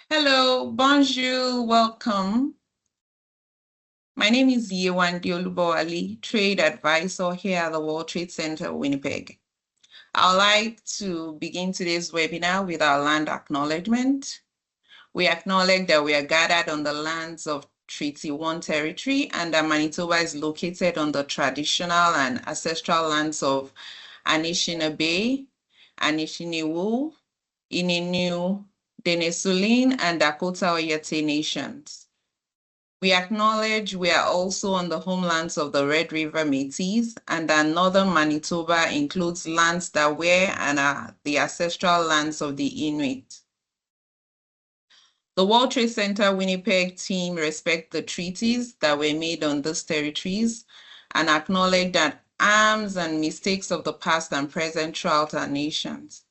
Hello, bonjour, welcome. My name is Yewande Olubowale, Trade Advisor here at the World Trade Center, Winnipeg. I would like to begin today's webinar with our land acknowledgement. We acknowledge that we are gathered on the lands of Treaty 1 territory and that Manitoba is located on the traditional and ancestral lands of Anishinaabe, Anishinaabe, Ininu, Denisovan, and Dakota Oyate nations. We acknowledge we are also on the homelands of the Red River Métis, and that northern Manitoba includes lands that were and are the ancestral lands of the Inuit. The World Trade Center Winnipeg team respect the treaties that were made on these territories and acknowledge that harms and mistakes of the past and present throughout our nations.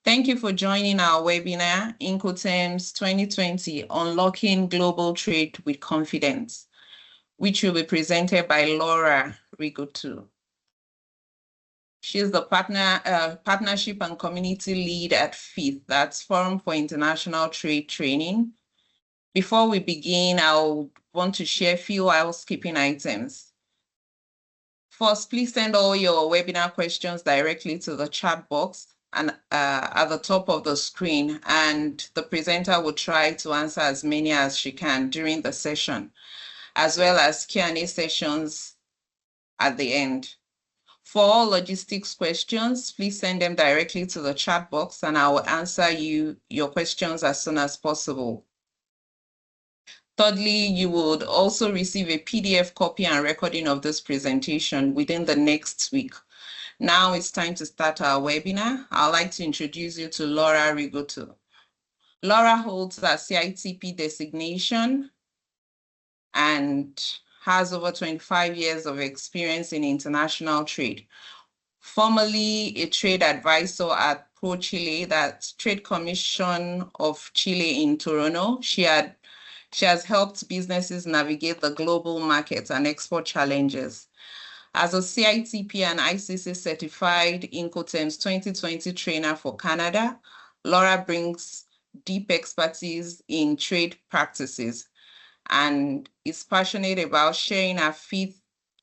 Thank you for joining our webinar, Incoterms 2020, Unlocking Global Trade with Confidence, which will be presented by Lora Rigutto. She is the Partnership and Community Lead at FITT, that's Forum for International Trade Training. Before we begin, I want to share a few housekeeping items. First, please send all your webinar questions directly to the chat box and at the top of the screen, and the presenter will try to answer as many as she can during the session, as well as Q&A sessions at the end. For all logistics questions, please send them directly to the chat box and I will answer your questions as soon as possible. Thirdly, you would also receive a PDF copy and recording of this presentation within the next week. Now it's time to start our webinar. I'd like to introduce you to Lora Rigutto. Lora holds a CITP designation and has over 25 years of experience in international trade. Formerly a trade advisor at ProChile, that's Trade Commission of Chile in Toronto. She has helped businesses navigate the global markets and export challenges. As a CITP and ICC certified Incoterms 2020 trainer for Canada, Lora brings deep expertise in trade practices and is passionate about sharing her FITT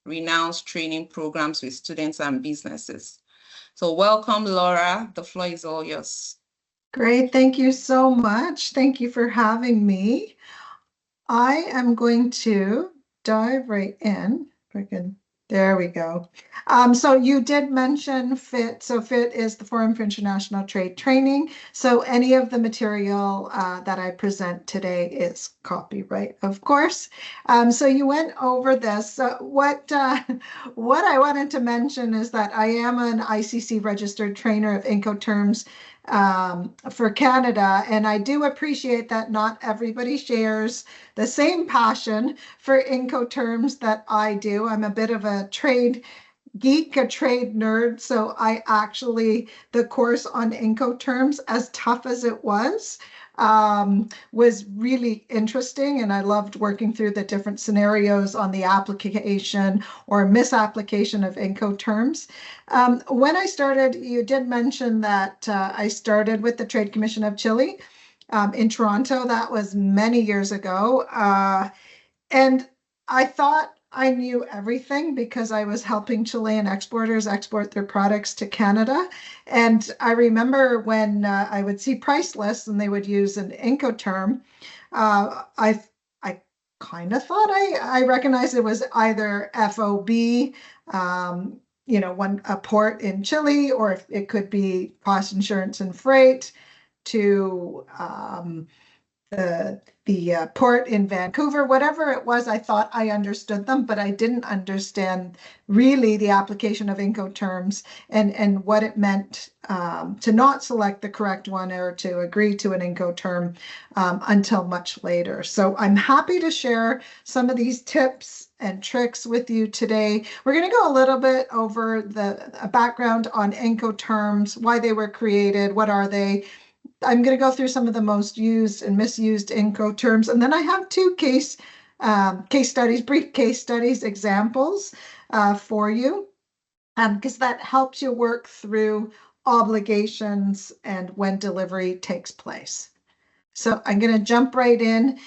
renowned training programs with students and businesses. So welcome, Lora. The floor is all yours. Great. Thank you so much. Thank you for having me. I am going to dive right in. If I can. There we go. So you did mention FITT. So FITT is the Forum for International Trade Training. So any of the material that I present today is copyright, of course. So you went over this. What I wanted to mention is that I am an ICC registered trainer of Incoterms for Canada, and I do appreciate that not everybody shares the same passion for Incoterms that I do. I'm a bit of a trade geek, a trade nerd, so the course on Incoterms, as tough as it was really interesting, and I loved working through the different scenarios on the application or misapplication of Incoterms. When I started, you did mention that I started with the Trade Commission of Chile in Toronto. That was many years ago. And I thought I knew everything because I was helping Chilean exporters export their products to Canada. And I remember when I would see price lists and they would use an Incoterm, I kind of thought I recognized it was either FOB, a port in Chile, or if it could be cost, insurance, and freight to the port in Vancouver, whatever it was. I thought I understood them, but I didn't understand really the application of Incoterms and what it meant to not select the correct one or to agree to an Incoterm until much later. So I'm happy to share some of these tips and tricks with you today. We're going to go a little bit over a background on Incoterms, why they were created, what are they. I'm going to go through some of the most used and misused Incoterms, and then I have two case studies, brief case studies, examples for you, because that helps you work through obligations and when delivery takes place. So I'm going to jump right in.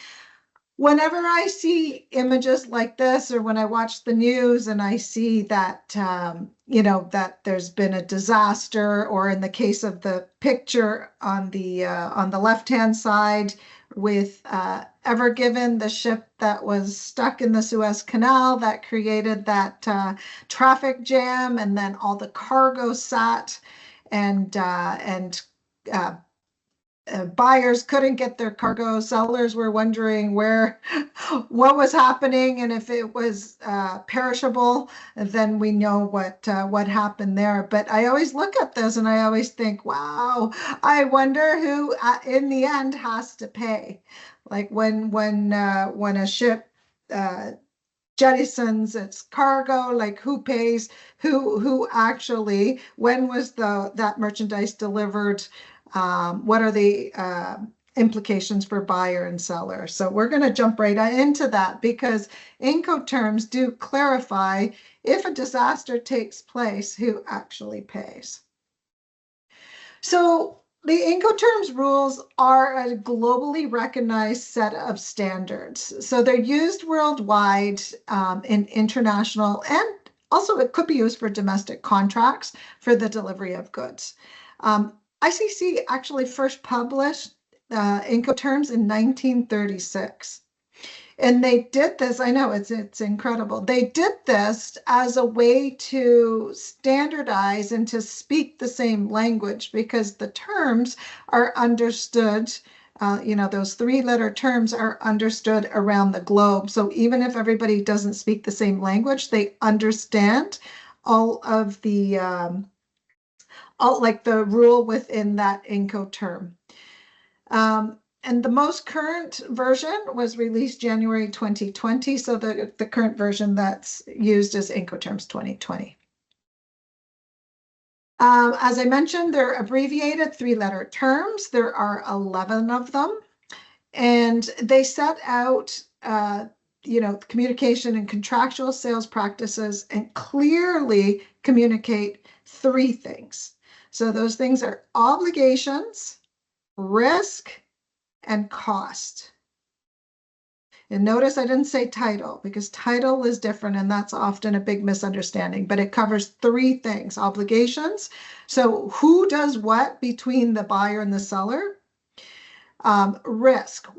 Whenever I see images like this, or when I watch the news and I see that, that there's been a disaster, or in the case of the picture on the left-hand side with Ever Given, the ship that was stuck in the Suez Canal that created that traffic jam, and then all the cargo sat, and buyers couldn't get their cargo. Sellers were wondering what was happening, and if it was perishable. Then we know what happened there. But I always look at this and I always think, wow, I wonder who in the end has to pay. Like when a ship jettisons its cargo, like who pays, who actually, when was that merchandise delivered, what are the implications for buyer and seller. So we're going to jump right into that, because Incoterms do clarify if a disaster takes place, who actually pays. So the Incoterms rules are a globally recognized set of standards. So they're used worldwide in international, and also it could be used for domestic contracts for the delivery of goods. ICC actually first published Incoterms in 1936. And they did this, I know it's incredible. They did this as a way to standardize and to speak the same language, because the terms are understood, those three-letter terms are understood around the globe. So even if everybody doesn't speak the same language, they understand all of the, like the rule within that Incoterm. And the most current version was released January 2020. So the current version that's used is Incoterms 2020. As I mentioned, they're abbreviated three-letter terms. There are 11 of them. And they set out, communication and contractual sales practices, and clearly communicate three things. So those things are obligations, risk, and cost. And notice I didn't say title, because title is different, and that's often a big misunderstanding, but it covers three things. Obligations, so who does what between the buyer and the seller. Risk,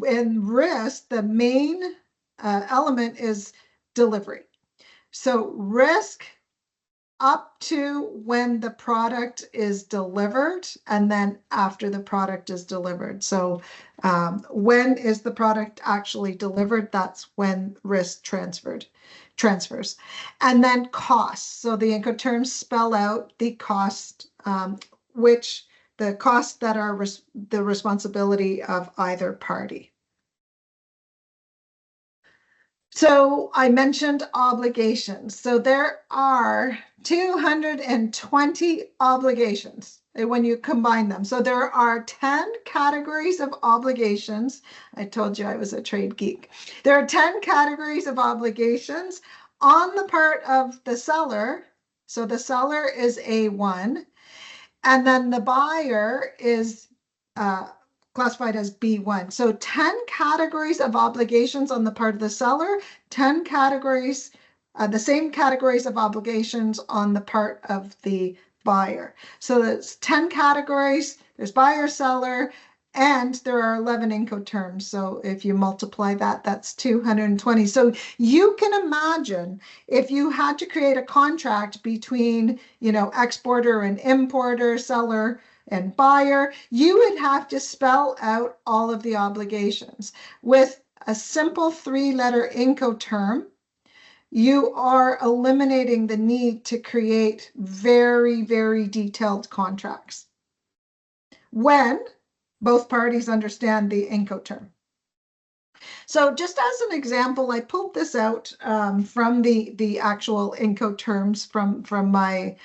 and risk, the main element is delivery. So risk up to when the product is delivered, and then after the product is delivered. So when is the product actually delivered? That's when risk transfers. And then costs. So the Incoterms spell out the cost, which the costs that are the responsibility of either party. So I mentioned obligations. So there are 220 obligations when you combine them. So there are 10 categories of obligations. I told you I was a trade geek. There are 10 categories of obligations on the part of the seller. So the seller is A1, and then the buyer is classified as B1. So 10 categories of obligations on the part of the seller, 10 categories, the same categories of obligations on the part of the buyer. So that's 10 categories, there's buyer, seller, and there are 11 Incoterms. So if you multiply that, that's 220. So you can imagine if you had to create a contract between, exporter and importer, seller and buyer, you would have to spell out all of the obligations. With a simple three-letter Incoterm, you are eliminating the need to create very, very detailed contracts when both parties understand the Incoterm. So just as an example, I pulled this out from the actual Incoterms from my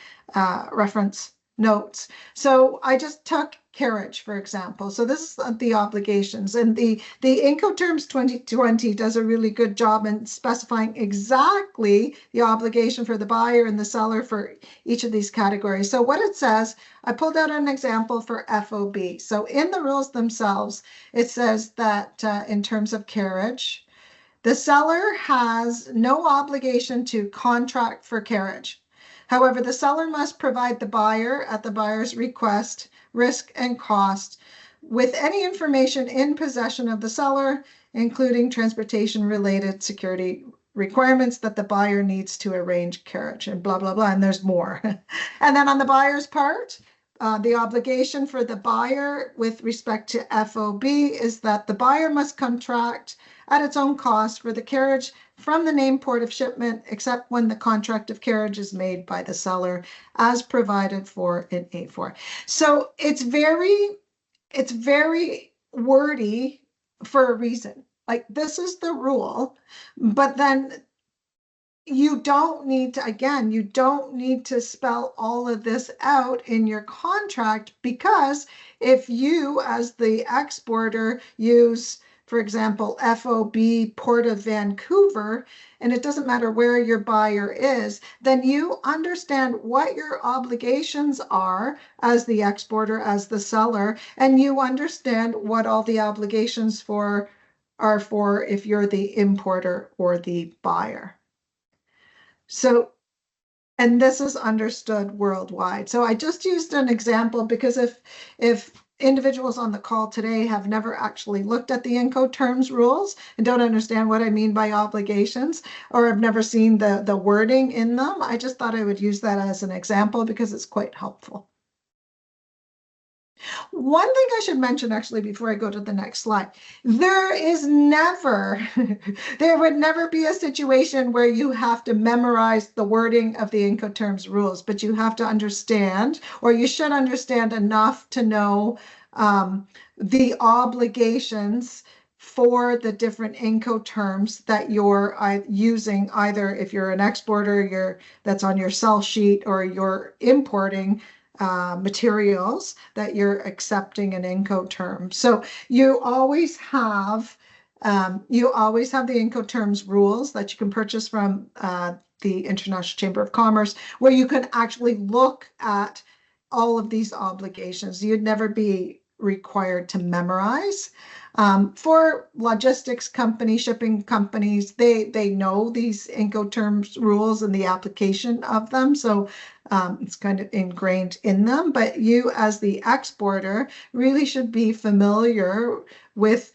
reference notes. So I just took carriage, for example. So this is the obligations, and the Incoterms 2020 does a really good job in specifying exactly the obligation for the buyer and the seller for each of these categories. So what it says, I pulled out an example for FOB. So in the rules themselves, it says that in terms of carriage, the seller has no obligation to contract for carriage. However, the seller must provide the buyer, at the buyer's request, risk and cost with any information in possession of the seller, including transportation-related security requirements that the buyer needs to arrange carriage, and blah, blah, blah, and there's more. And then on the buyer's part, the obligation for the buyer with respect to FOB is that the buyer must contract at its own cost for the carriage from the named port of shipment, except when the contract of carriage is made by the seller as provided for in A4. So it's very wordy for a reason. Like, this is the rule, but then you don't need to, again, you don't need to spell all of this out in your contract, because if you, as the exporter, use, for example, FOB Port of Vancouver, and it doesn't matter where your buyer is, then you understand what your obligations are as the exporter, as the seller, and you understand what all the obligations are for if you're the importer or the buyer. So, and this is understood worldwide. So I just used an example because if individuals on the call today have never actually looked at the Incoterms rules and don't understand what I mean by obligations, or have never seen the wording in them, I just thought I would use that as an example because it's quite helpful. One thing I should mention, actually, before I go to the next slide, there would never be a situation where you have to memorize the wording of the Incoterms rules, but you have to understand, or you should understand enough to know the obligations for the different Incoterms that you're using, either if you're an exporter, that's on your sell sheet, or you're importing materials that you're accepting an Incoterm. So you always have the Incoterms rules that you can purchase from the International Chamber of Commerce, where you can actually look at all of these obligations. You'd never be required to memorize. For logistics companies, shipping companies, they know these Incoterms rules and the application of them. So it's kind of ingrained in them, but you as the exporter really should be familiar with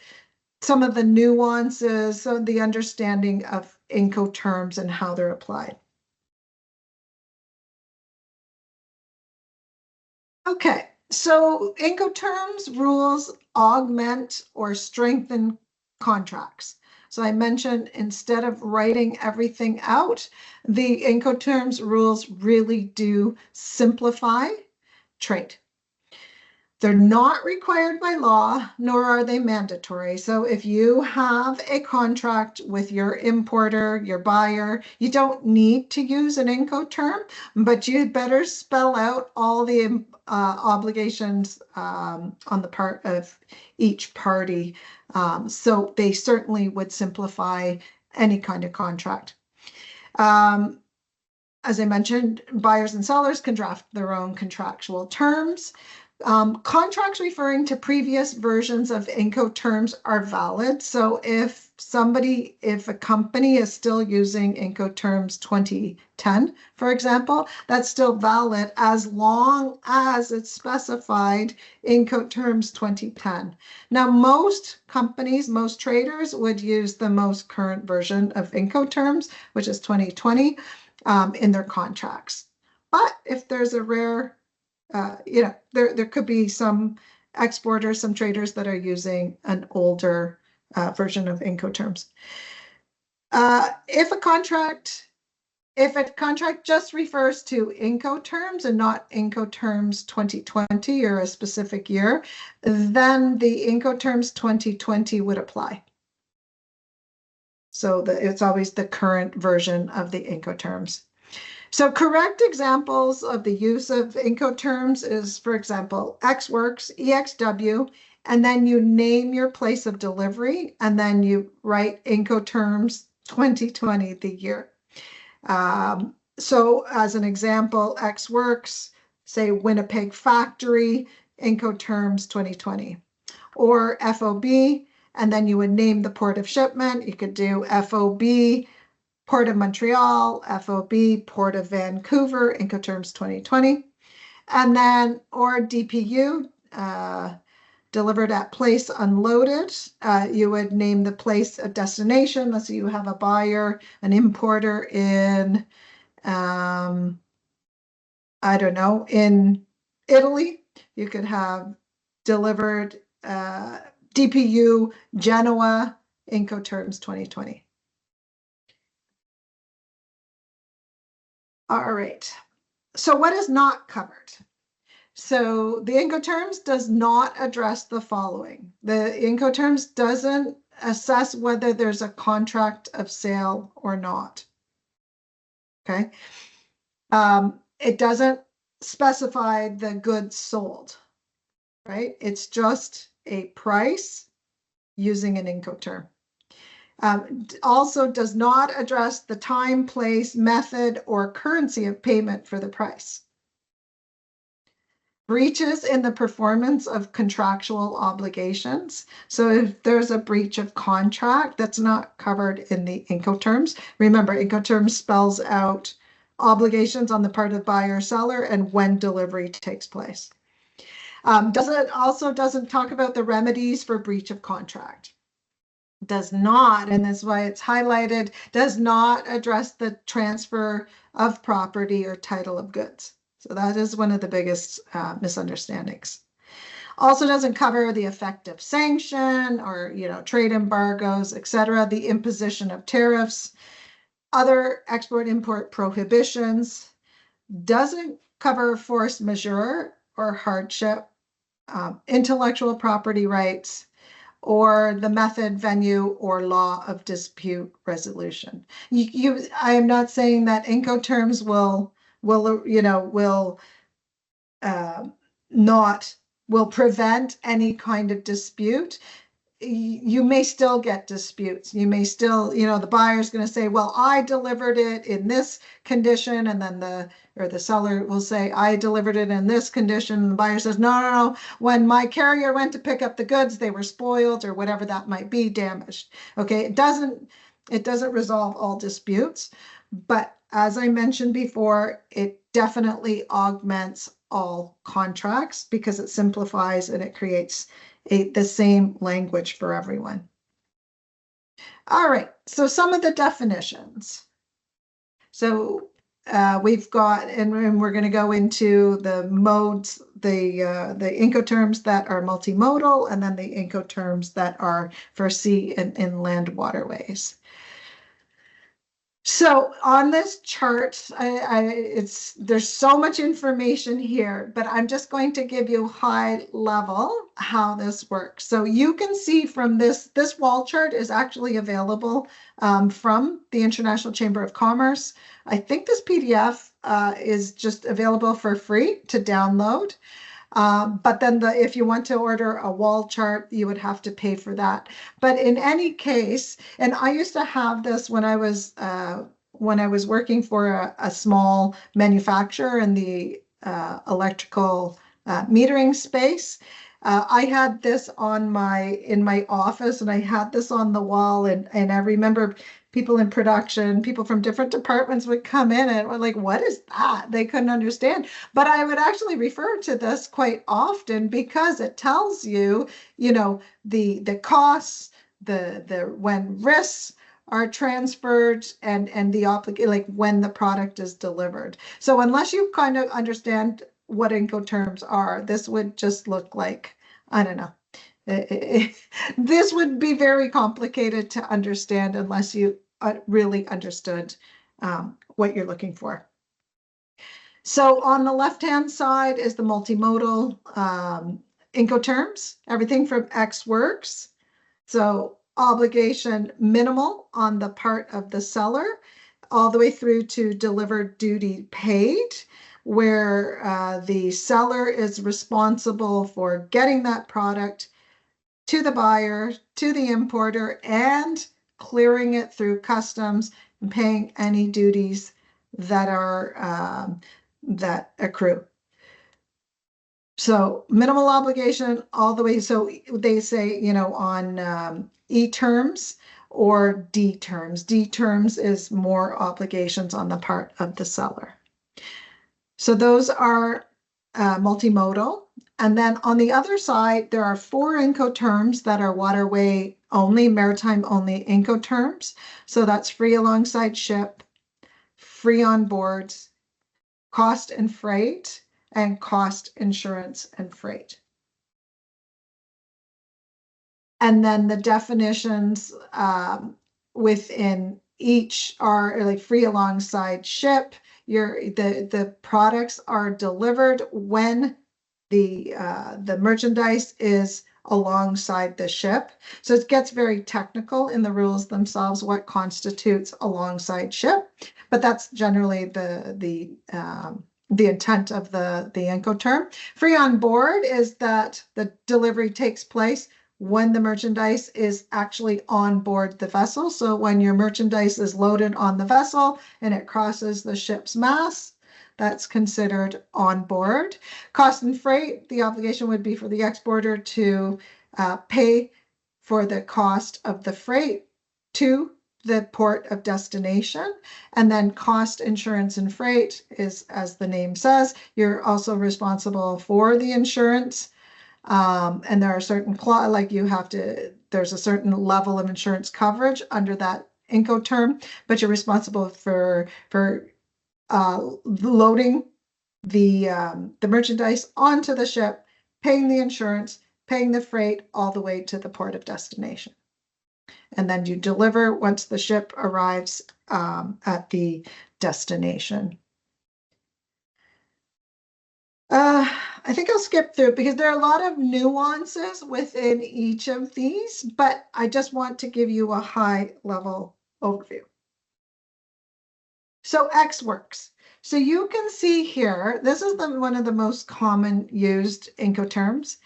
some of the nuances, so the understanding of Incoterms and how they're applied. Okay, so Incoterms rules augment or strengthen contracts. So I mentioned, instead of writing everything out, the Incoterms rules really do simplify trade. They're not required by law, nor are they mandatory. So if you have a contract with your importer, your buyer, you don't need to use an Incoterm, but you'd better spell out all the obligations on the part of each party. So they certainly would simplify any kind of contract. As I mentioned, buyers and sellers can draft their own contractual terms. Contracts referring to previous versions of Incoterms are valid. So if a company is still using Incoterms 2010, for example, that's still valid as long as it's specified Incoterms 2010. Now, most companies, most traders would use the most current version of Incoterms, which is 2020, in their contracts. But if there's a rare there could be some exporters, some traders that are using an older version of Incoterms. If a contract just refers to Incoterms and not Incoterms 2020 or a specific year, then the Incoterms 2020 would apply. So it's always the current version of the Incoterms. So correct examples of the use of Incoterms is, for example, XWorks, EXW, and then you name your place of delivery, and then you write Incoterms 2020, the year. So as an example, XWorks, say Winnipeg Factory, Incoterms 2020. Or FOB, and then you would name the port of shipment. You could do FOB, Port of Montreal, FOB, Port of Vancouver, Incoterms 2020. And then, or DPU, delivered at place unloaded. You would name the place of destination. Let's say you have a buyer, an importer in, I don't know, in Italy. You could have delivered DPU Genoa, Incoterms 2020. All right. So what is not covered? So the Incoterms does not address the following. The Incoterms doesn't assess whether there's a contract of sale or not. Okay. It doesn't specify the goods sold, right? It's just a price using an Incoterm. Also does not address the time, place, method, or currency of payment for the price. Breaches in the performance of contractual obligations. So if there's a breach of contract, that's not covered in the Incoterms. Remember, Incoterms spells out obligations on the part of buyer or seller and when delivery takes place. Doesn't talk about the remedies for breach of contract. Does not, and that's why it's highlighted, does not address the transfer of property or title of goods. So that is one of the biggest misunderstandings. Also doesn't cover the effect of sanction or, trade embargoes, etc., the imposition of tariffs, other export-import prohibitions, doesn't cover force majeure or hardship, intellectual property rights, or the method, venue, or law of dispute resolution. I am not saying that Incoterms will prevent any kind of dispute. You may still get disputes. You may still, the buyer's going to say, well, I delivered it in this condition. And then the seller will say, I delivered it in this condition. And the buyer says, no. When my carrier went to pick up the goods, they were spoiled or whatever that might be, damaged. Okay. It doesn't resolve all disputes, but as I mentioned before, it definitely augments all contracts because it simplifies and it creates the same language for everyone. All right, so some of the definitions. So we've got, and we're going to go into the modes, the Incoterms that are multimodal, and then the Incoterms that are for sea and inland waterways. So on this chart, there's so much information here, but I'm just going to give you high level how this works. So you can see from this wall chart is actually available from the International Chamber of Commerce. I think this PDF is just available for free to download. But then if you want to order a wall chart, you would have to pay for that. But in any case, and I used to have this when I was working for a small manufacturer in the electrical metering space. I had this in my office, and I had this on the wall, and I remember people in production, people from different departments would come in and were like, what is that? They couldn't understand. But I would actually refer to this quite often because it tells you, the costs, the when risks are transferred and the like when the product is delivered. So unless you kind of understand what Incoterms are, this would just look like, I don't know. This would be very complicated to understand unless you really understood what you're looking for. So on the left-hand side is the multimodal Incoterms, everything from XWorks. So obligation minimal on the part of the seller. all the way through to delivered duty paid, where the seller is responsible for getting that product to the buyer, to the importer, and clearing it through customs and paying any duties that are that accrue. So minimal obligation all the way. So they say, you know, on E terms or D terms. D terms is more obligations on the part of the seller. So those are multimodal. And then on the other side, there are 4 Incoterms that are waterway only, maritime only Incoterms. So that's free alongside ship, free on boards, cost and freight, and cost, insurance, and freight. And then the definitions within each are like free alongside ship. The products are delivered when the merchandise is alongside the ship. So it gets very technical in the rules themselves, what constitutes alongside ship, but that's generally the intent of the Incoterm. Free on board is that the delivery takes place when the merchandise is actually on board the vessel. So when your merchandise is loaded on the vessel and it crosses the ship's mast, that's considered on board. Cost and freight, the obligation would be for the exporter to pay for the cost of the freight to the port of destination. And then cost, insurance, and freight is, as the name says, you're also responsible for the insurance. And there are certain like you have to, there's a certain level of insurance coverage under that Incoterm, but you're responsible for loading the merchandise onto the ship, paying the insurance, paying the freight all the way to the port of destination. And then you deliver once the ship arrives at the destination. I think I'll skip through because there are a lot of nuances within each of these, but I just want to give you a high level overview. So Ex Works. So you can see here, this is one of the most common used Incoterms,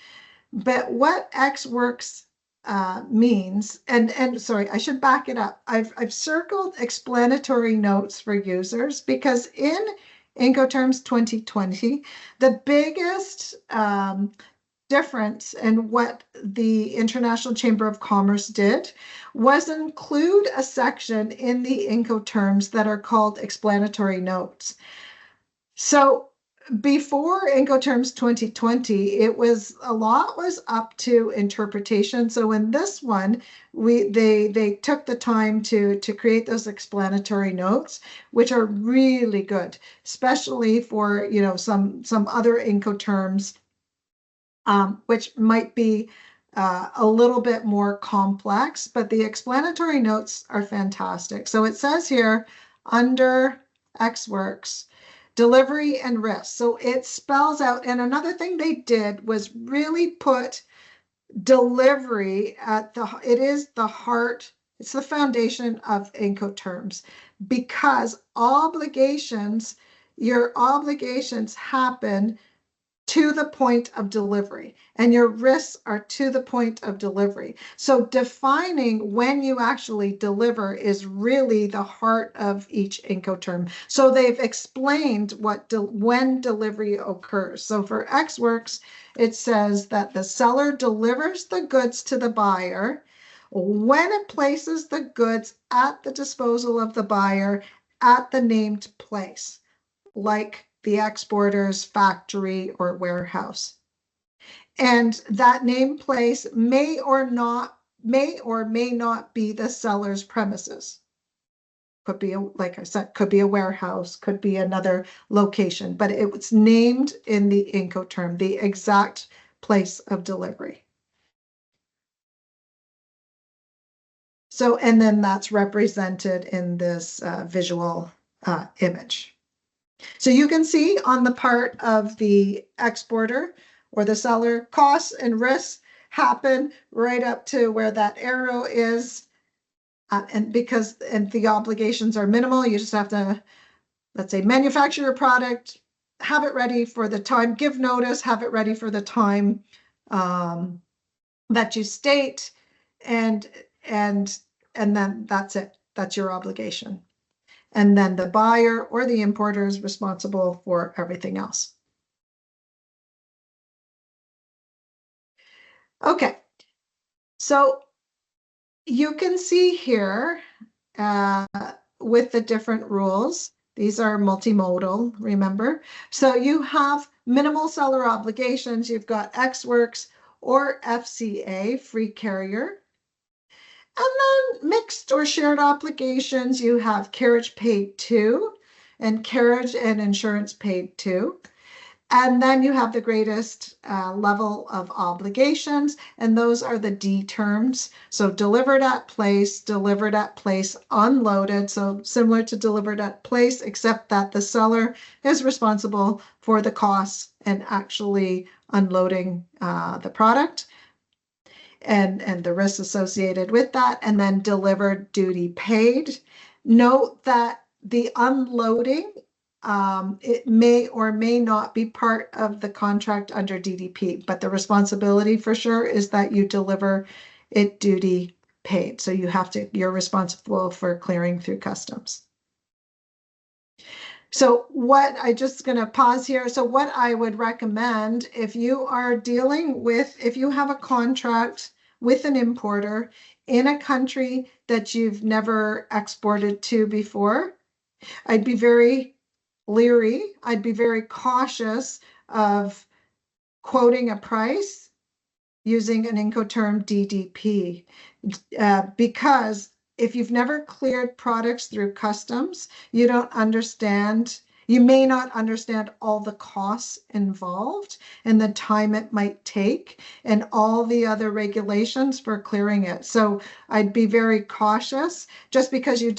but what Ex Works means, and sorry, I should back it up. I've circled explanatory notes for users because in Incoterms 2020, the biggest difference in what the International Chamber of Commerce did was include a section in the Incoterms that are called explanatory notes. So before Incoterms 2020, a lot was up to interpretation. So in this one, they took the time to create those explanatory notes, which are really good, especially for some other Incoterms, which might be a little bit more complex, but the explanatory notes are fantastic. So it says here under Ex Works, delivery and risk. So it spells out, and another thing they did was really put delivery at it is the heart, it's the foundation of Incoterms, because your obligations happen to the point of delivery, and your risks are to the point of delivery. So defining when you actually deliver is really the heart of each Incoterm. So they've explained when delivery occurs. So for Ex Works, it says that the seller delivers the goods to the buyer when it places the goods at the disposal of the buyer at the named place, like the exporter's factory or warehouse. And that named place may or may not be the seller's premises. Could be, like I said, could be a warehouse, could be another location, but it was named in the Incoterm, the exact place of delivery. So, and then that's represented in this visual image. So you can see on the part of the exporter or the seller, costs and risks happen right up to where that arrow is and the obligations are minimal, you just have to, let's say, manufacture your product, have it ready for the time, give notice, have it ready for the time that you state, and then that's it. That's your obligation. And then the buyer or the importer is responsible for everything else. Okay, so you can see here with the different rules, these are multimodal, remember? So you have minimal seller obligations, you've got Ex Works or FCA, free carrier. And then mixed or shared obligations, you have carriage paid to, and carriage and insurance paid to. And then you have the greatest level of obligations, and those are the D terms. So delivered at place, unloaded. So similar to delivered at place, except that the seller is responsible for the costs and actually unloading the product and the risks associated with that. And then delivered duty paid. Note that the unloading it may or may not be part of the contract under DDP, but the responsibility for sure is that you deliver it duty paid. So you're responsible for clearing through customs. So I just going to pause here. So what I would recommend if you are dealing with, if you have a contract with an importer in a country that you've never exported to before, I'd be very leery. I'd be very cautious of quoting a price using an Incoterm DDP because if you've never cleared products through customs, you may not understand all the costs involved and the time it might take and all the other regulations for clearing it. So I'd be very cautious. Just because you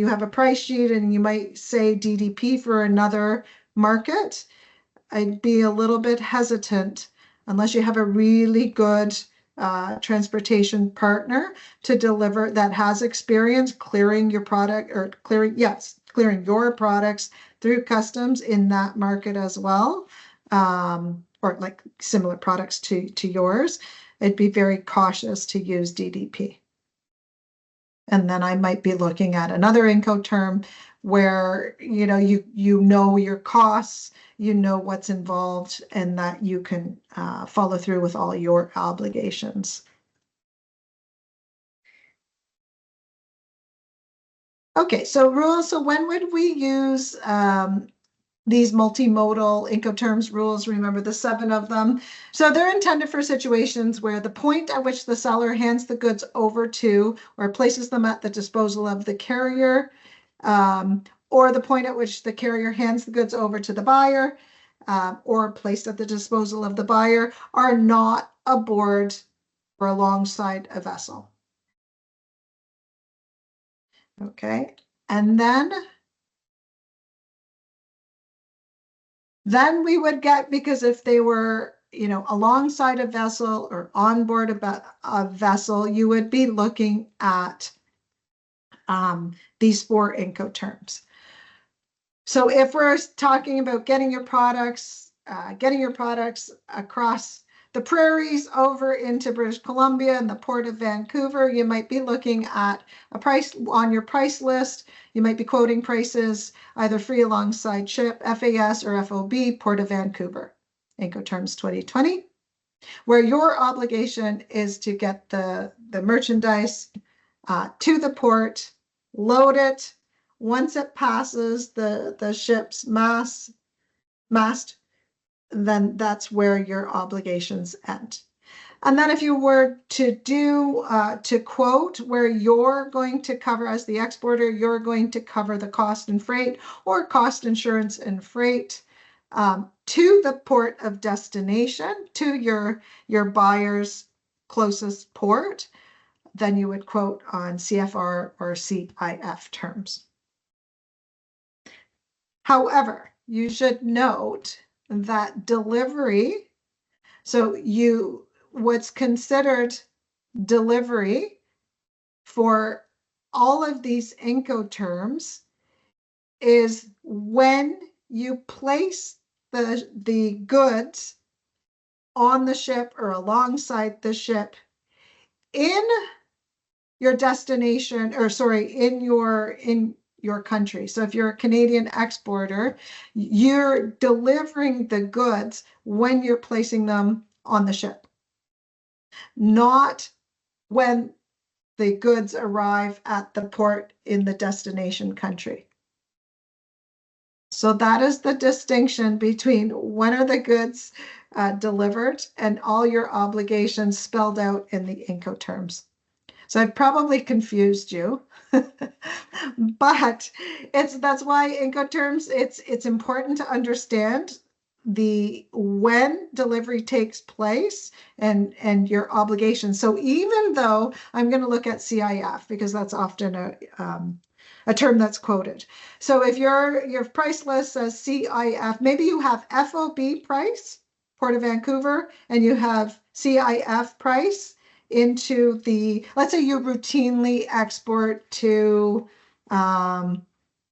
have a price sheet and you might say DDP for another market, I'd be a little bit hesitant unless you have a really good transportation partner to deliver that has experience clearing your product or clearing your products through customs in that market as well, or like similar products to yours. I'd be very cautious to use DDP. And then I might be looking at another Incoterm where you know your costs, you know what's involved, and that you can follow through with all your obligations. Okay, so rules. So when would we use these multimodal Incoterms rules? Remember the 7 of them. So they're intended for situations where the point at which the seller hands the goods over to or places them at the disposal of the carrier, or the point at which the carrier hands the goods over to the buyer, or placed at the disposal of the buyer, are not aboard or alongside a vessel. Okay, and then we would get, because if they were, alongside a vessel or on board a vessel, you would be looking at these 4 Incoterms. So if we're talking about getting your products across the prairies over into British Columbia and the Port of Vancouver, you might be looking at a price on your price list. You might be quoting prices either free alongside ship, FAS, or FOB, Port of Vancouver, Incoterms 2020, where your obligation is to get the merchandise to the port, load it. Once it passes the ship's mast, then that's where your obligations end. And then if you were to quote where you're going to cover, as the exporter, you're going to cover the cost and freight or cost, insurance, and freight to the port of destination, to your buyer's closest port, then you would quote on CFR or CIF terms. However, you should note that delivery, so what's considered delivery for all of these Incoterms is when you place the goods on the ship or alongside the ship in your destination, or sorry, in your country. So if you're a Canadian exporter, you're delivering the goods when you're placing them on the ship, not when the goods arrive at the port in the destination country. So that is the distinction between when are the goods delivered and all your obligations spelled out in the Incoterms. So I've probably confused you, but that's why Incoterms, it's important to understand the when delivery takes place and your obligations. So even though I'm going to look at CIF because that's often a term that's quoted. So if your price list says CIF, maybe you have FOB price, Port of Vancouver, and you have CIF price into the, let's say you routinely export to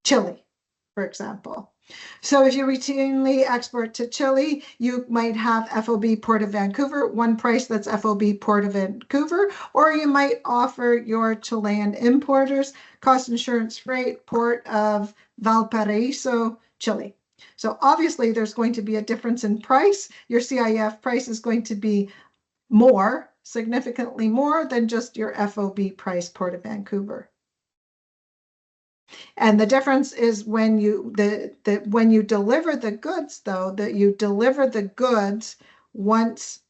Chile, for example. So if you routinely export to Chile, you might have FOB Port of Vancouver, one price that's FOB Port of Vancouver, or you might offer your Chilean importers cost insurance freight Port of Valparaiso, Chile. So obviously there's going to be a difference in price. Your CIF price is going to be more, significantly more than just your FOB price Port of Vancouver. And the difference is when you when you deliver the goods, though, that you deliver the goods once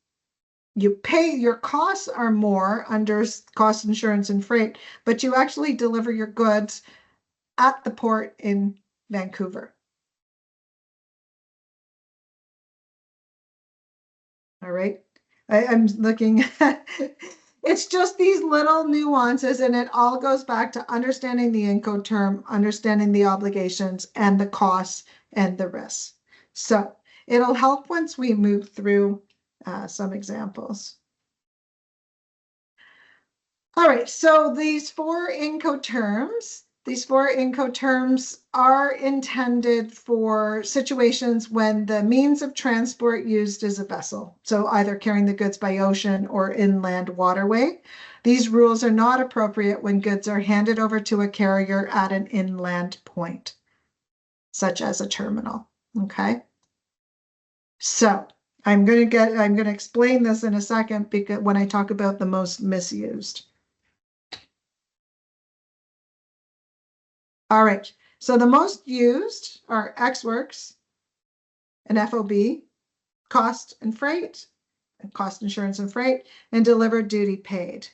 you pay, your costs are more under cost insurance and freight, but you actually deliver your goods at the port in Vancouver. All right. I'm looking it's just these little nuances, and it all goes back to understanding the Incoterm, understanding the obligations and the costs and the risks. So it'll help once we move through some examples. All right, so these four Incoterms are intended for situations when the means of transport used is a vessel, so either carrying the goods by ocean or inland waterway. These rules are not appropriate when goods are handed over to a carrier at an inland point, such as a terminal, okay? So I'm going to explain this in a second because when I talk about the most misused. All right, so the most used are Ex Works and FOB, cost and freight, and cost insurance and freight, and delivered duty paid.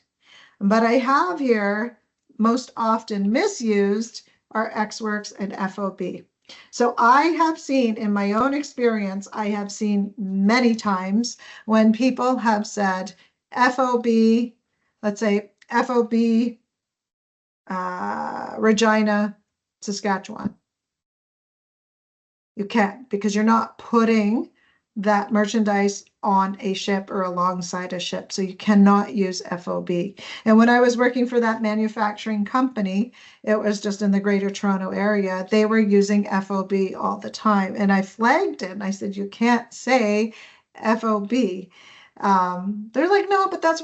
But I have here most often misused are Ex Works and FOB. So I have seen in my own experience, I have seen many times when people have said FOB, let's say FOB Regina, Saskatchewan. You can't, because you're not putting that merchandise on a ship or alongside a ship. So you cannot use FOB. And when I was working for that manufacturing company, it was just in the Greater Toronto area, they were using FOB all the time. And I flagged it and I said, you can't say FOB. They're like, no, but that's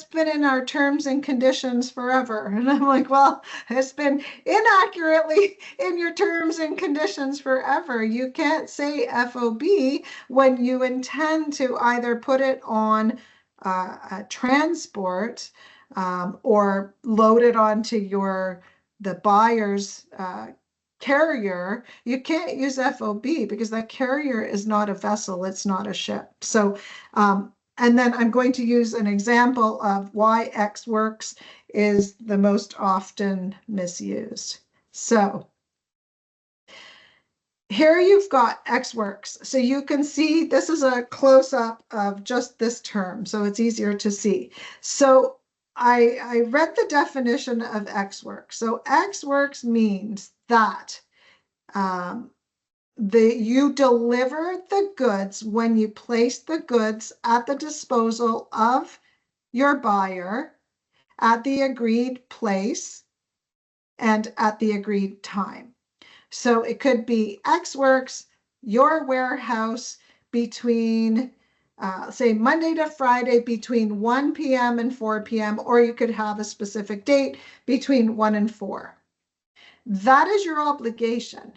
been in our terms and conditions forever. And I'm like, well, it's been inaccurately in your terms and conditions forever. You can't say FOB when you intend to either put it on a transport or load it onto the buyer's carrier. You can't use FOB because that carrier is not a vessel, it's not a ship. So and then I'm going to use an example of why Ex Works is the most often misused. So here you've got Ex Works. So you can see this is a close-up of just this term, so it's easier to see. So I read the definition of Ex Works. So Ex Works means that you deliver the goods when you place the goods at the disposal of your buyer at the agreed place and at the agreed time. So it could be X works, your warehouse, between, say, Monday to Friday between 1 p.m. and 4 p.m., or you could have a specific date between 1 and 4. That is your obligation.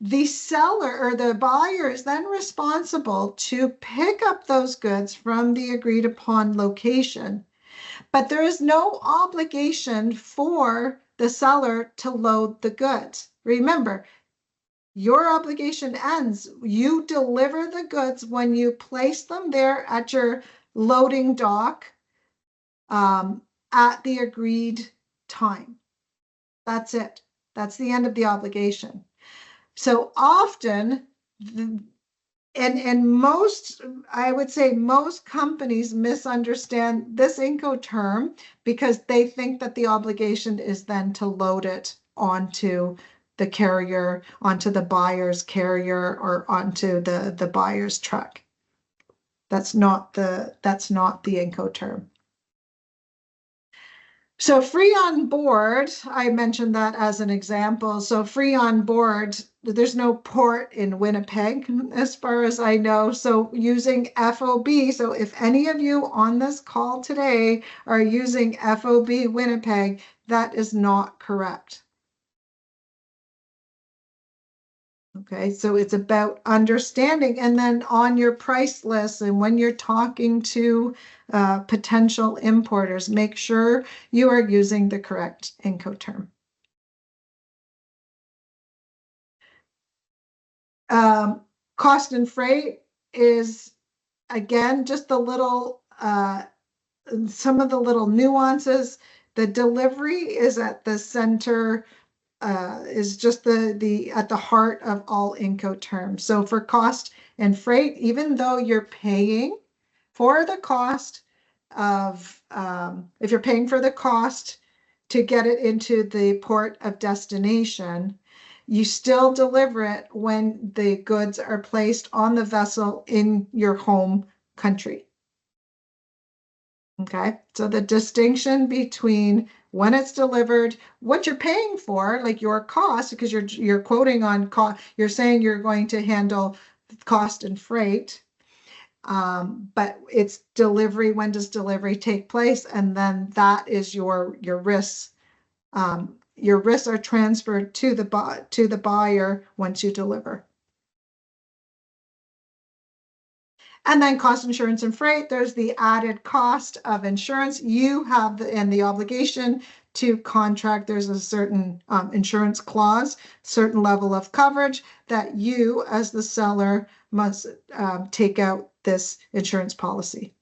The seller or the buyer is then responsible to pick up those goods from the agreed upon location, but there is no obligation for the seller to load the goods. Remember, your obligation ends. You deliver the goods when you place them there at your loading dock at the agreed time. That's it. That's the end of the obligation. So often, and most, I would say most companies misunderstand this Incoterm because they think that the obligation is then to load it onto the carrier, onto the buyer's carrier, or onto the buyer's truck. That's not the Incoterm. So free on board, I mentioned that as an example. So free on board, there's no port in Winnipeg, as far as I know. So using FOB, so if any of you on this call today are using FOB Winnipeg, that is not correct. Okay, so it's about understanding, and then on your price list and when you're talking to potential importers, make sure you are using the correct Incoterm. Cost and freight is, again, just the little, some of the little nuances. The delivery is at the center, is just at the heart of all Incoterms. So for cost and freight, even though you're paying for the cost of, if you're paying for the cost to get it into the port of destination, you still deliver it when the goods are placed on the vessel in your home country. Okay, so the distinction between when it's delivered, what you're paying for, like your cost, because you're quoting on cost, you're saying you're going to handle cost and freight, but it's delivery. When does delivery take place? And then that is your risks. Your risks are transferred to the buyer once you deliver. And then cost, insurance, and freight, there's the added cost of insurance. You have the obligation to contract. There's a certain insurance clause, certain level of coverage that you as the seller must take out this insurance policy.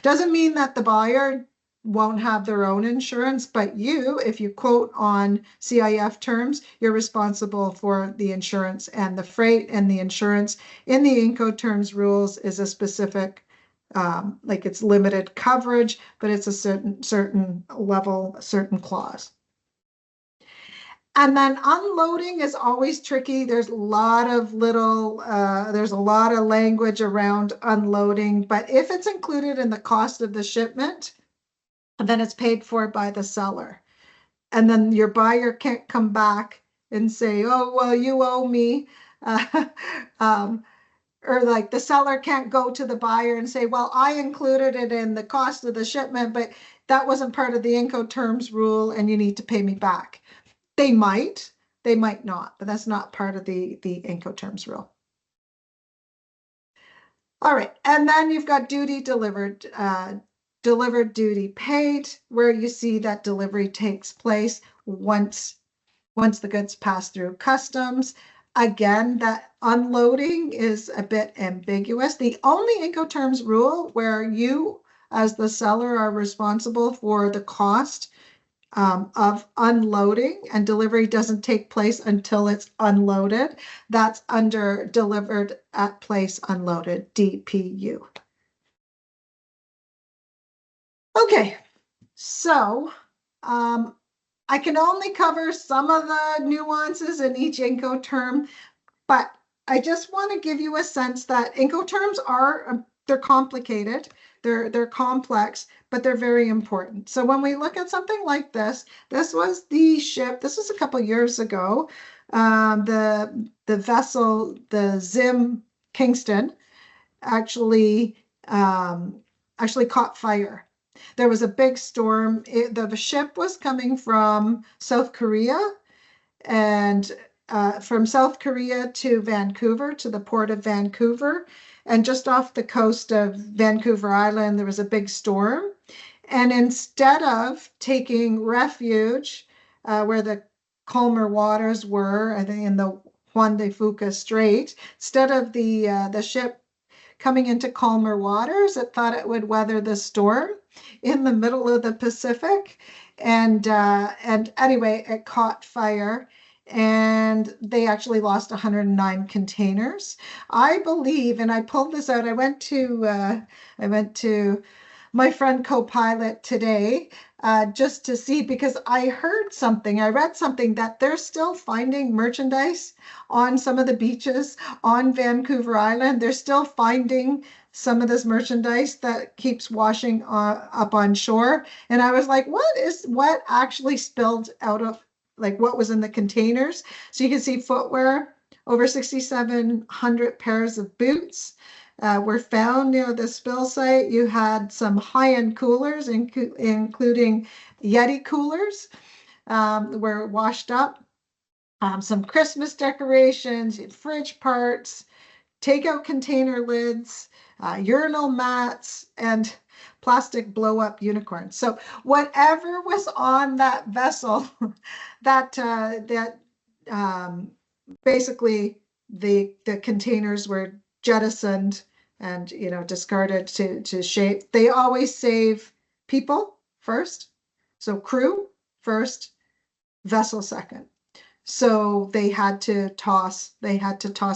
Doesn't mean that the buyer won't have their own insurance, but you, if you quote on CIF terms, you're responsible for the insurance and the freight, and the insurance in the Incoterms rules is a specific, like it's limited coverage, but it's a certain level, certain clause. And then unloading is always tricky. There's a lot of there's a lot of language around unloading, but if it's included in the cost of the shipment, then it's paid for by the seller. And then your buyer can't come back and say, oh, well, you owe me. Or like the seller can't go to the buyer and say, well, I included it in the cost of the shipment, but that wasn't part of the Incoterms rule and you need to pay me back. They might not, but that's not part of the Incoterms rule. All right, and then you've got duty delivered, duty paid, where you see that delivery takes place once the goods pass through customs. Again, that unloading is a bit ambiguous. The only Incoterms rule where you as the seller are responsible for the cost of unloading and delivery doesn't take place until it's unloaded, that's under delivered at place unloaded, DPU. Okay, so I can only cover some of the nuances in each Incoterm, but I just want to give you a sense that Incoterms complicated, they're complex, but they're very important. So when we look at something like this was the ship. This was a couple years ago. The vessel, the Zim Kingston, actually caught fire. There was a big storm. The ship was coming from South Korea, and from South Korea to Vancouver, to the port of Vancouver. And just off the coast of Vancouver Island, there was a big storm. And instead of taking refuge where the calmer waters were, I think in the Juan de Fuca Strait, instead of the ship coming into calmer waters, it thought it would weather the storm in the middle of the Pacific. And anyway, it caught fire, and they actually lost 109 containers. I believe, and I pulled this out. I went to my friend Copilot today just to see, because I read something that they're still finding merchandise on some of the beaches on Vancouver Island. They're still finding some of this merchandise that keeps washing up on shore. And I was like, what actually spilled out of, like, what was in the containers? So you can see footwear, over 6,700 pairs of boots were found near the spill site. You had some high-end coolers, including Yeti coolers, were washed up. Some Christmas decorations, fridge parts, takeout container lids, urinal mats, and plastic blow-up unicorns. So whatever was on that vessel, that basically the containers were jettisoned and discarded to shape. They always save people first, so crew first, vessel second. So they had to toss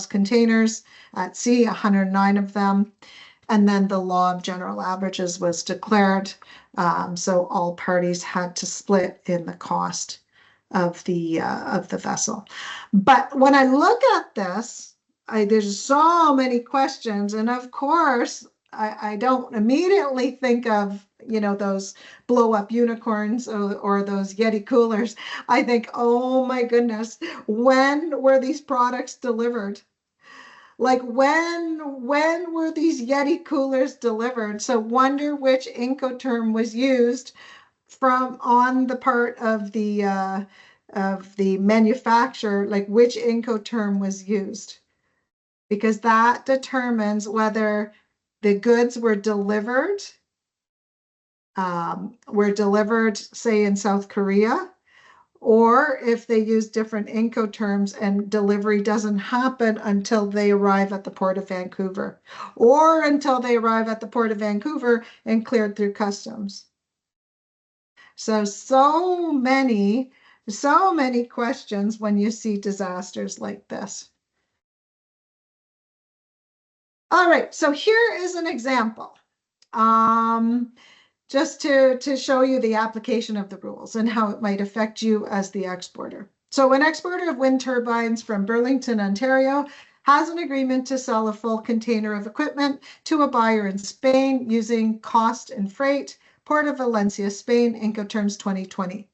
containers at sea, 109 of them. And then the law of general averages was declared. So all parties had to split in the cost of the vessel. But when I look at this, there's so many questions. And of course, I don't immediately think of, those blow up unicorns or those Yeti coolers. I think, oh my goodness, when were these products delivered? Like when were these Yeti coolers delivered? So wonder which Incoterm was used on the part of the manufacturer, like which Incoterm was used, because that determines whether the goods were delivered, say in South Korea, or if they use different Incoterms and delivery doesn't happen until they arrive at the Port of Vancouver, or until they arrive at the Port of Vancouver and cleared through customs. So many questions when you see disasters like this. All right, so here is an example. Just to show you the application of the rules and how it might affect you as the exporter. So an exporter of wind turbines from Burlington, Ontario, has an agreement to sell a full container of equipment to a buyer in Spain using cost and freight, Port of Valencia, Spain, Incoterms 2020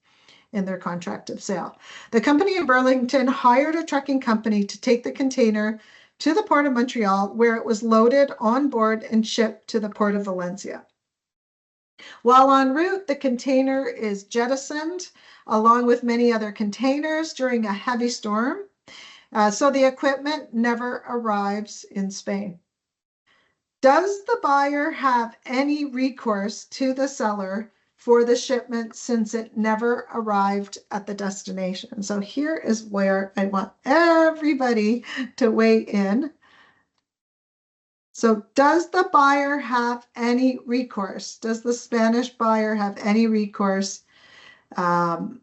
in their contract of sale. The company in Burlington hired a trucking company to take the container to the Port of Montreal, where it was loaded on board and shipped to the Port of Valencia. While en route, the container is jettisoned along with many other containers during a heavy storm. So the equipment never arrives in Spain. Does the buyer have any recourse to the seller for the shipment since it never arrived at the destination? So here is where I want everybody to weigh in. So does the buyer have any recourse? Does the Spanish buyer have any recourse to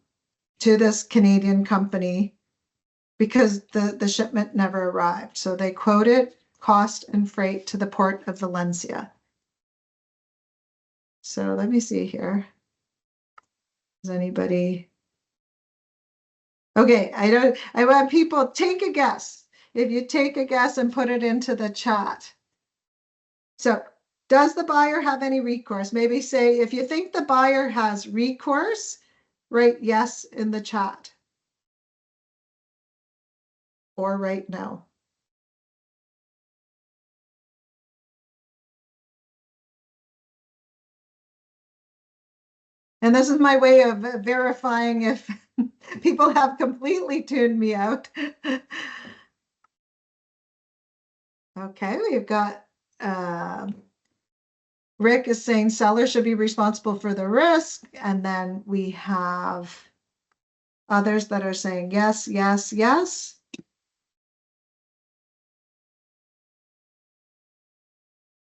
this Canadian company because the shipment never arrived? So they quoted cost and freight to the Port of Valencia. So let me see here. Does anybody? Okay, I want people take a guess. If you take a guess and put it into the chat. So Does the buyer have any recourse? Maybe say, if you think the buyer has recourse, write yes in the chat. Or write no. And this is my way of verifying if people have completely tuned me out. Okay, we've got Rick is saying seller should be responsible for the risk. And then we have others that are saying yes, yes, yes.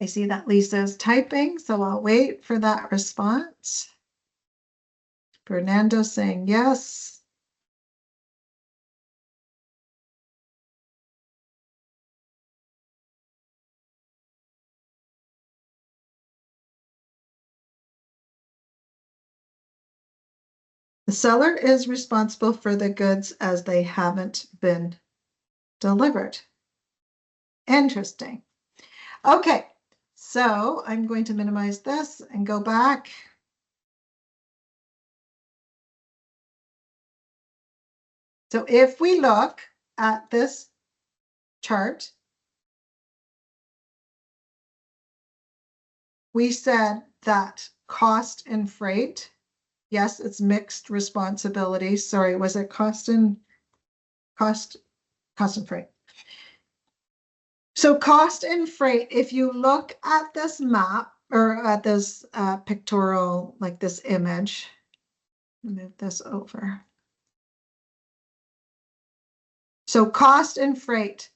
I see that Lisa's typing, so I'll wait for that response. Fernando saying yes. The seller is responsible for the goods as they haven't been delivered. Interesting. Okay, so I'm going to minimize this and go back. So if we look at this chart, we said that cost and freight, yes, it's mixed responsibility. Sorry, was it cost and freight? So cost and freight, if you look at this map or at this pictorial, like this image, move this over. So cost and freight,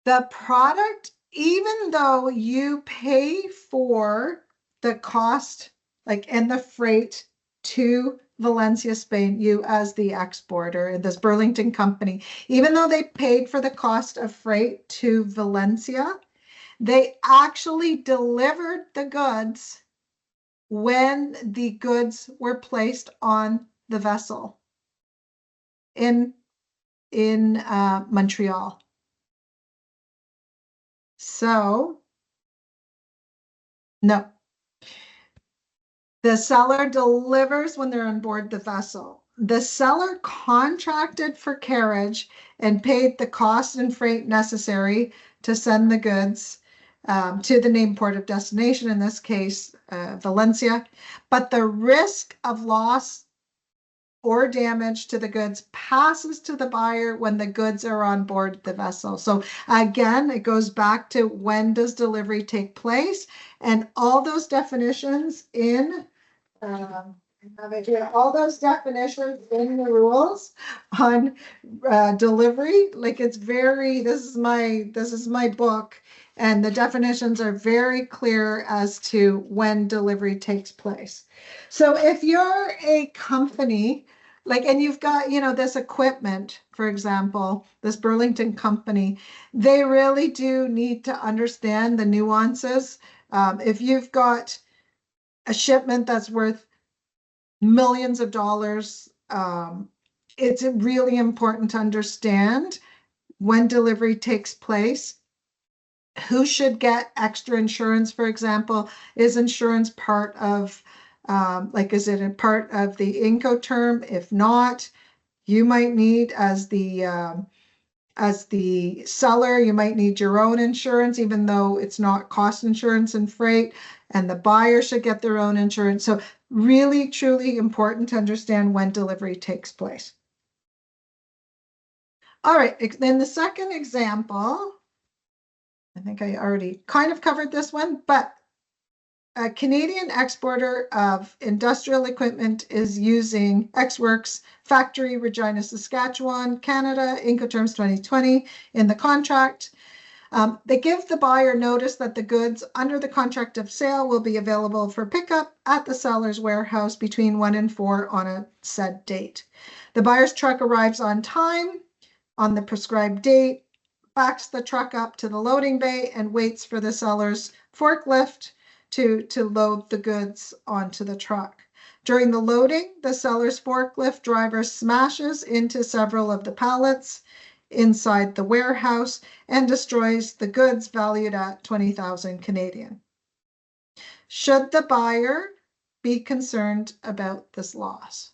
the product, even though you pay for the cost, like and the freight to Valencia, Spain, you as the exporter in this Burlington company, even though they paid for the cost of freight to Valencia, they actually delivered the goods when the goods were placed on the vessel in Montreal. So, no. The seller delivers when they're on board the vessel. The seller contracted for carriage and paid the cost and freight necessary to send the goods to the named port of destination, in this case, Valencia. But the risk of loss or damage to the goods passes to the buyer when the goods are on board the vessel. So again, it goes back to when does delivery take place, and all those definitions in all those definitions in the rules on delivery, like it's very, this is my book, and the definitions are very clear as to when delivery takes place. So if you're a company, like, and you've got, this equipment, for example, this Burlington company, they really do need to understand the nuances. If you've got a shipment that's worth millions of dollars, it's really important to understand when delivery takes place. Who should get extra insurance, for example? Is insurance part of, is it a part of the Incoterm? If not, you might need, as the seller, you might need your own insurance, even though it's not cost insurance and freight, and the buyer should get their own insurance. So really, truly important to understand when delivery takes place. All right, then the second example, I think I already kind of covered this one, but a Canadian exporter of industrial equipment is using XWorks Factory, Regina, Saskatchewan, Canada, Incoterms 2020 in the contract. They give the buyer notice that the goods under the contract of sale will be available for pickup at the seller's warehouse between 1 and 4 on a said date. The buyer's truck arrives on time on the prescribed date, backs the truck up to the loading bay, and waits for the seller's forklift to load the goods onto the truck. During the loading, the seller's forklift driver smashes into several of the pallets inside the warehouse and destroys the goods valued at 20,000 Canadian. Should the buyer be concerned about this loss?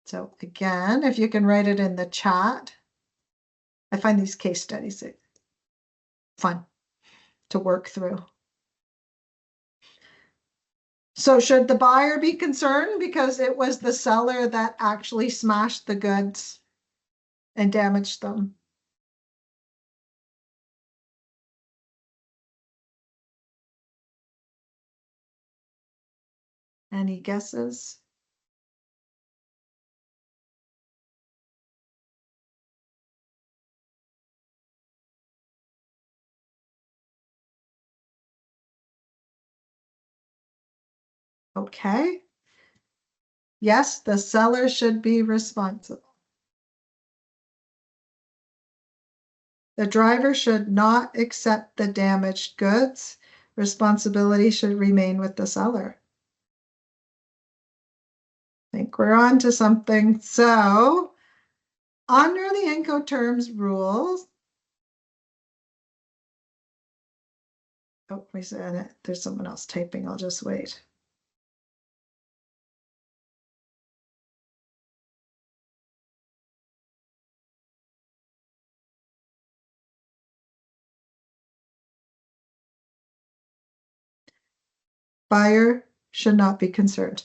So again, if you can write it in the chat. I find these case studies fun to work through. So should the buyer be concerned because it was the seller that actually smashed the goods and damaged them? Any guesses? Okay. Yes, the seller should be responsible. The driver should not accept the damaged goods. Responsibility should remain with the seller. I think we're on to something. So, under the Incoterms rules, oh, we said it. There's someone else typing. I'll just wait. Buyer should not be concerned.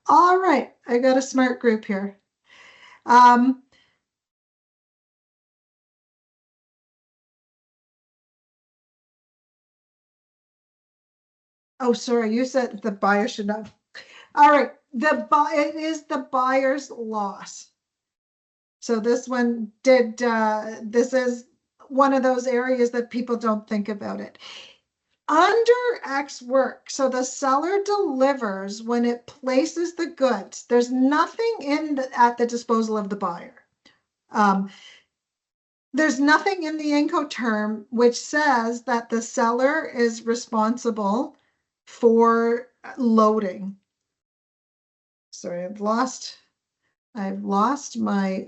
All right, I got a smart group here. Oh, sorry, you said the buyer should not. All right, it is the buyer's loss. So this one this is one of those areas that people don't think about it. Under X work, so the seller delivers when it places the goods. There's nothing at the disposal of the buyer. There's nothing in the Incoterm which says that the seller is responsible for loading. Sorry, I've lost my,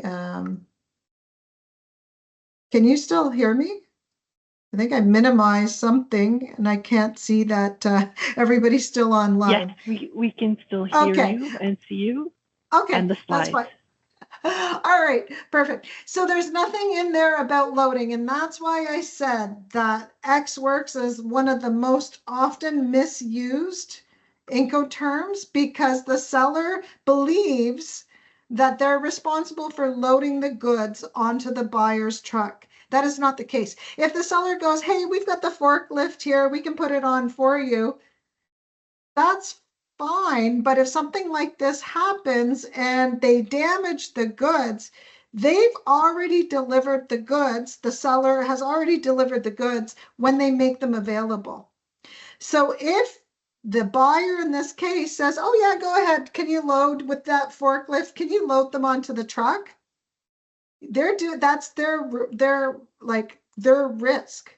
can you still hear me? I think I minimized something and I can't see that everybody's still online. Yes, we can still hear you and see you. Okay, and the slides. That's fine. All right, perfect. So there's nothing in there about loading, and that's why I said that X works as one of the most often misused Incoterms, because the seller believes that they're responsible for loading the goods onto the buyer's truck. That is not the case. If the seller goes, hey, we've got the forklift here, we can put it on for you, that's fine. But if something like this happens and they damage the goods, they've already delivered the goods. The seller has already delivered the goods when they make them available. So if the buyer in this case says, oh yeah, go ahead, can you load with that forklift? Can you load them onto the truck? That's their risk.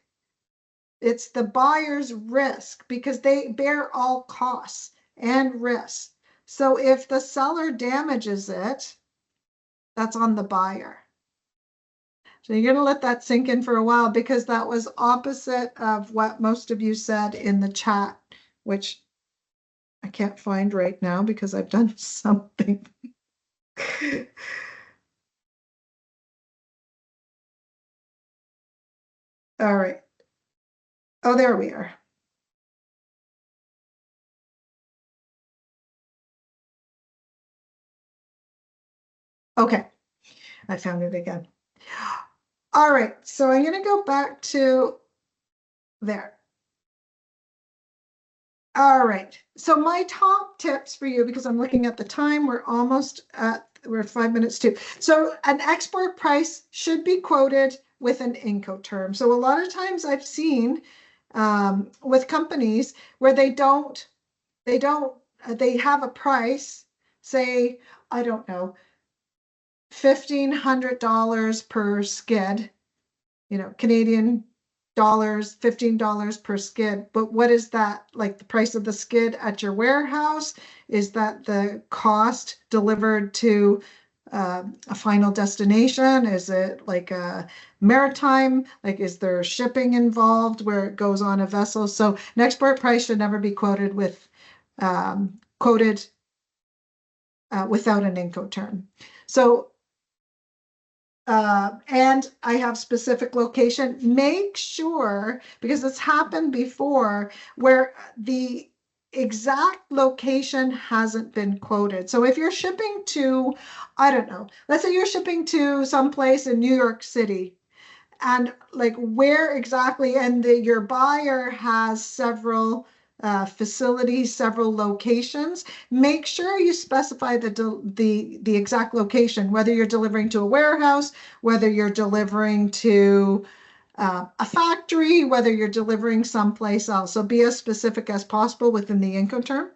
It's the buyer's risk because they bear all costs and risks. So if the seller damages it, that's on the buyer. So you're going to let that sink in for a while, because that was opposite of what most of you said in the chat, which I can't find right now because I've done something. All right. Oh, there we are. Okay, I found it again. All right, so I'm going to go back to there. All right, so my top tips for you, because I'm looking at the time, we're 5 minutes to. So an export price should be quoted with an Incoterm. So a lot of times I've seen with companies where they have a price, say, I don't know, $1,500 per skid, Canadian dollars, $15 per skid. But what is that? Like the price of the skid at your warehouse? Is that the cost delivered to a final destination? Is it like a maritime? Like, is there shipping involved where it goes on a vessel? So an export price should never be quoted with without an Incoterm. So and I have specific location. Make sure, because it's happened before, where the exact location hasn't been quoted. So if you're shipping to, I don't know, let's say you're shipping to someplace in New York City, and like where exactly, and your buyer has several facilities, several locations, make sure you specify the exact location, whether you're delivering to a warehouse, whether you're delivering to a factory, whether you're delivering someplace else. So be as specific as possible within the Incoterm.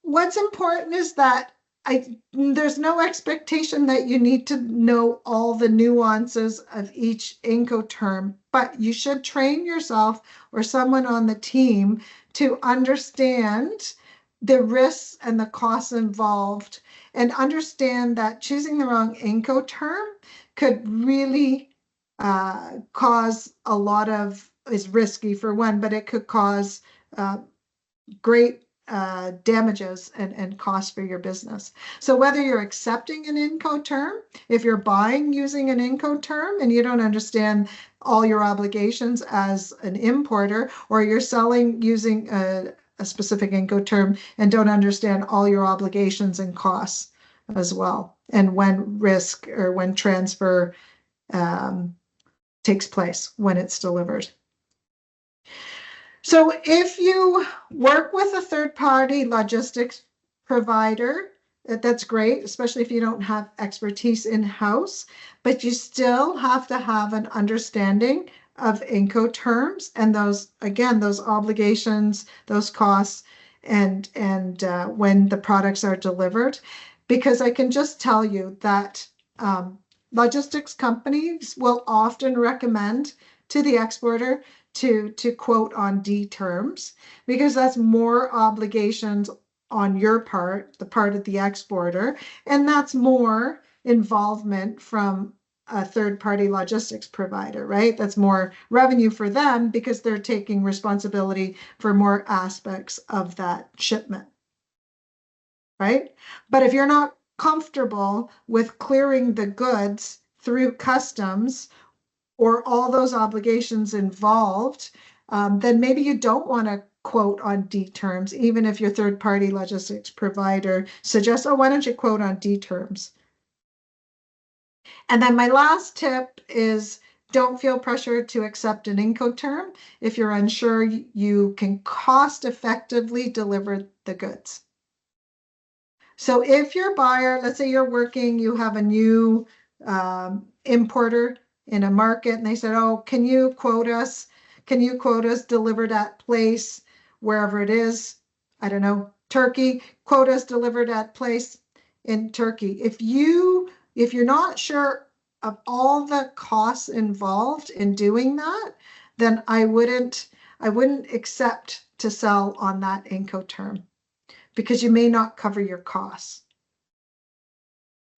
What's important is that there's no expectation that you need to know all the nuances of each Incoterm, but you should train yourself or someone on the team to understand the risks and the costs involved, and understand that choosing the wrong Incoterm could really cause a lot of, is risky for one, but it could cause great damages and costs for your business. So whether you're accepting an Incoterm, if you're buying using an Incoterm and you don't understand all your obligations as an importer, or you're selling using a specific Incoterm and don't understand all your obligations and costs as well, and when risk or when transfer takes place when it's delivered. So if you work with a third-party logistics provider, that's great, especially if you don't have expertise in-house, but you still have to have an understanding of Incoterms and those, again, those obligations, those costs, and when the products are delivered. Because I can just tell you that logistics companies will often recommend to the exporter to quote on D terms, because that's more obligations on your part, the part of the exporter, and that's more involvement from a third-party logistics provider, right? That's more revenue for them because they're taking responsibility for more aspects of that shipment, right? But if you're not comfortable with clearing the goods through customs or all those obligations involved, then maybe you don't want to quote on D terms, even if your third-party logistics provider suggests, oh, why don't you quote on D terms? And then my last tip is, don't feel pressure to accept an Incoterm if you're unsure you can cost effectively deliver the goods. So if your buyer, let's say you're working, you have a new importer in a market, and they said, oh, can you quote us delivered at place, wherever it is, I don't know, Turkey, quote us delivered at place in Turkey. If you're not sure of all the costs involved in doing that, then I wouldn't accept to sell on that Incoterm, because you may not cover your costs.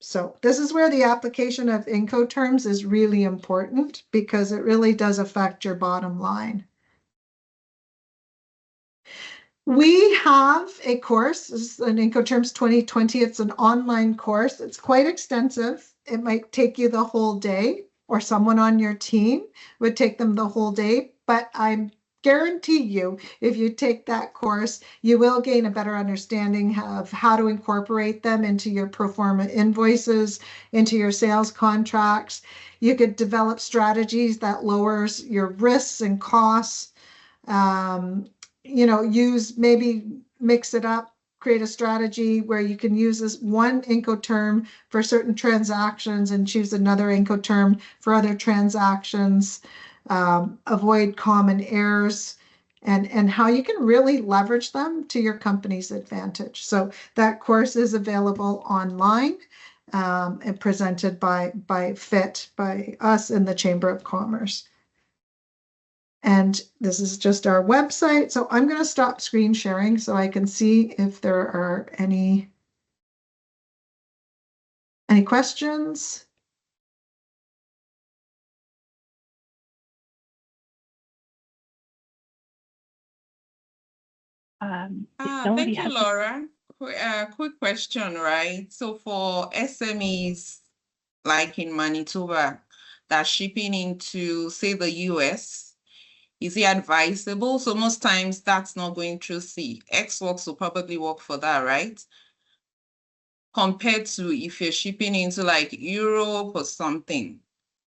So this is where the application of Incoterms is really important, because it really does affect your bottom line. We have a course, this is an Incoterms 2020. It's an online course. It's quite extensive. It might take you the whole day, or someone on your team would take them the whole day, but I guarantee you, if you take that course, you will gain a better understanding of how to incorporate them into your pro forma invoices, into your sales contracts. You could develop strategies that lowers your risks and costs. Maybe mix it up, create a strategy where you can use this one Incoterm for certain transactions and choose another Incoterm for other transactions. Avoid common errors, and how you can really leverage them to your company's advantage. So that course is available online and presented by FITT, by us in the Chamber of Commerce. And this is just our website. So I'm going to stop screen sharing so I can see if there are any Any questions? Thank you, Laura. Quick question, right? So for SMEs like in Manitoba that shipping into, say, the US, is it advisable? So most times that's not going through C. Xworks will probably work for that, right? Compared to if you're shipping into like Europe or something.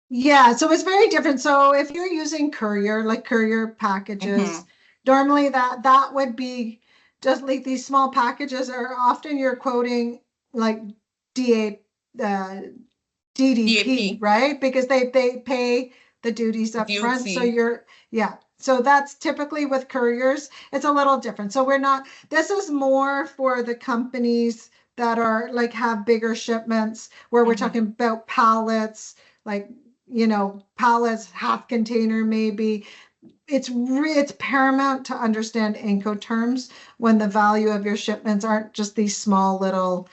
Yeah, so it's very different. So if you're using courier, like courier packages, normally that would be just like these small packages are often you're quoting like DDP, DAP. right? Because they pay the duties up front. So so that's typically with couriers, it's a little different. So this is more for the companies that are like have bigger shipments where we're talking about pallets, like, pallets, half container maybe. It's paramount to understand Incoterms when the value of your shipments aren't just these small little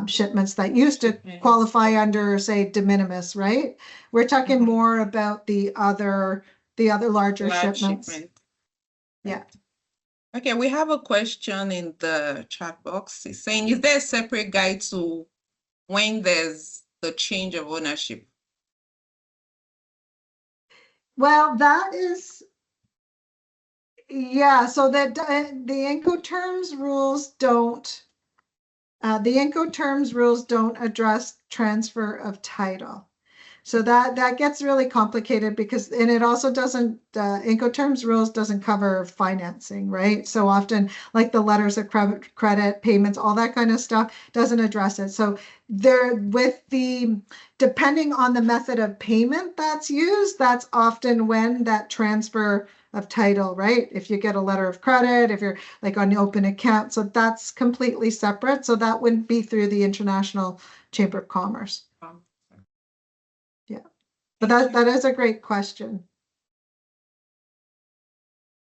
shipments that used to qualify under, say, de minimis, right? We're talking more about the other larger shipments. Yeah. Okay, we have a question in the chat box. It's saying, is there a separate guide to when there's the change of ownership? Well, that is, yeah, so that the Incoterms rules don't address transfer of title. So that gets really complicated because, and it also doesn't, Incoterms rules doesn't cover financing, right? So often like the letters of credit, payments, all that kind of stuff doesn't address it. So depending on the method of payment that's used, that's often when that transfer of title, right? If you get a letter of credit, if you're like on the open account, so that's completely separate. So that wouldn't be through the International Chamber of Commerce. Yeah, but that is a great question.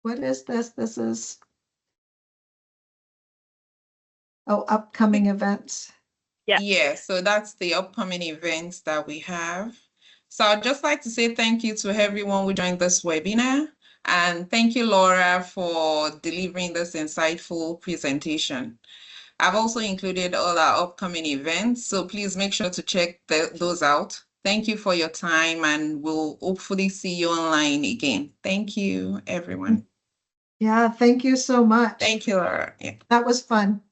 What is this? This is, upcoming events. Yeah, so that's the upcoming events that we have. So I'd just like to say thank you to everyone who joined this webinar. And thank you, Laura, for delivering this insightful presentation. I've also included all our upcoming events, so please make sure to check those out. Thank you for your time, and we'll hopefully see you online again. Thank you, everyone. Yeah, thank you so much. Thank you, Laura. Yeah. That was fun.